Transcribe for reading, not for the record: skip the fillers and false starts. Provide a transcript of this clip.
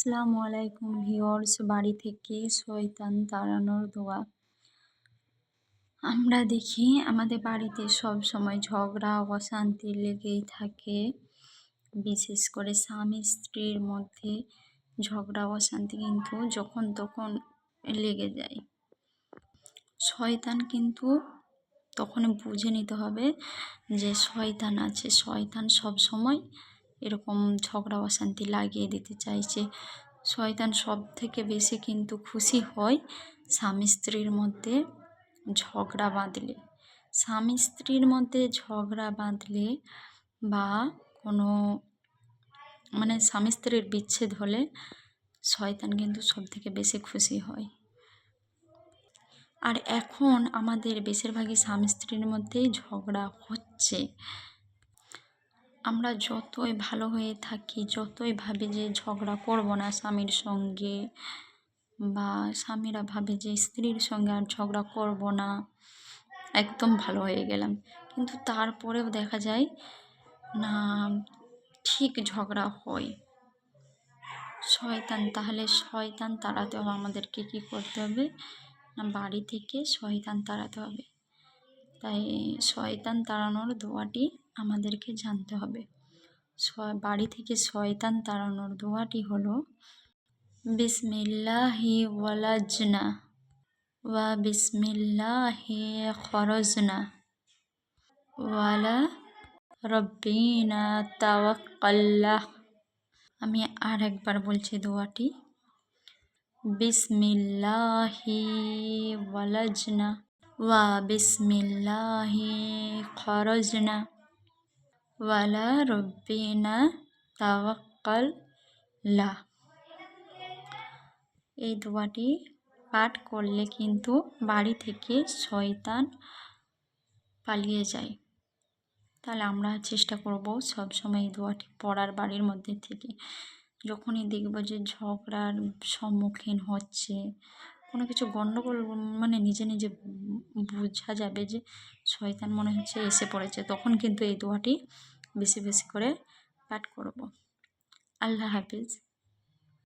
আসসালামু আলাইকুম ভিউয়ার্স, বাড়ি থেকে শয়তান তাড়ানোর দোয়া। আমরা দেখি আমাদের বাড়িতে সব সময় ঝগড়া অশান্তি লেগেই থাকে। বিশেষ করে স্বামী স্ত্রীর মধ্যে ঝগড়া অশান্তি কিন্তু যখন তখন লেগে যায়। শয়তান কিন্তু তখন বুঝে নিতে হবে যে শয়তান আছে, শয়তান সব সময় এরকম ঝগড়া অশান্তি লাগিয়ে দিতে চাইছে। শয়তান সব থেকে বেশি কিন্তু খুশি হয় স্বামী স্ত্রীর মধ্যে ঝগড়া বাঁধলে। স্বামী স্ত্রীর মধ্যে ঝগড়া বাঁধলে বা কোনো স্বামী স্ত্রীর বিচ্ছেদ হলে শয়তান কিন্তু সব থেকে বেশি খুশি হয়। আর এখন আমাদের বেশিরভাগই স্বামী স্ত্রীর মধ্যেই ঝগড়া হচ্ছে। আমরা যতই ভালো হয়ে থাকি, যতই ভাবি যে ঝগড়া করব না স্বামীর সঙ্গে, বা স্বামীরা ভাবে যে স্ত্রীর সঙ্গে আর ঝগড়া করব না, একদম ভালো হয়ে গেলাম, কিন্তু তারপরেও দেখা যায় না, ঠিক ঝগড়া হয়। তাহলে শয়তান তাড়াতে হবে আমাদেরকে। কী করতে হবে না, বাড়ি থেকে শয়তান তাড়াতে হবে। তাই শয়তান তাড়ানোর দোয়াটি আমাদেরকে জানতে হবে। বাড়ি থেকে শয়তান তাড়ানোর দোয়াটি হলো বিসমিল্লাহি ওয়ালাজনা ওয়া বিসমিল্লাহি খরজনা ওয়ালা রব্বিনা তাওয়াক্কালনা। আমি আর একবার বলছি দোয়াটি, বিসমিল্লাহি ওয়ালাজনা ওয়া বিসমিল্লাহি খরজনা ওয়ালা রব্বিনা তাওয়াক্কালনা। এই দোয়াটি পাঠ করলে কিন্তু বাড়ি থেকে শয়তান পালিয়ে যায়। তাহলে আমরা চেষ্টা করব সবসময় এই দোয়াটি পড়ার বাড়ির মধ্যে থেকে। যখনই দেখব যে ঝগড়ার সম্মুখীন হচ্ছে, কোনো কিছু গণ্ডগোল, নিজে নিজে বোঝা যাবে যে শয়তান মনে হচ্ছে এসে পড়েছে, তখন কিন্তু এই দোয়াটি বেশি বেশি করে পাঠ করব। আল্লাহ হাফিজ।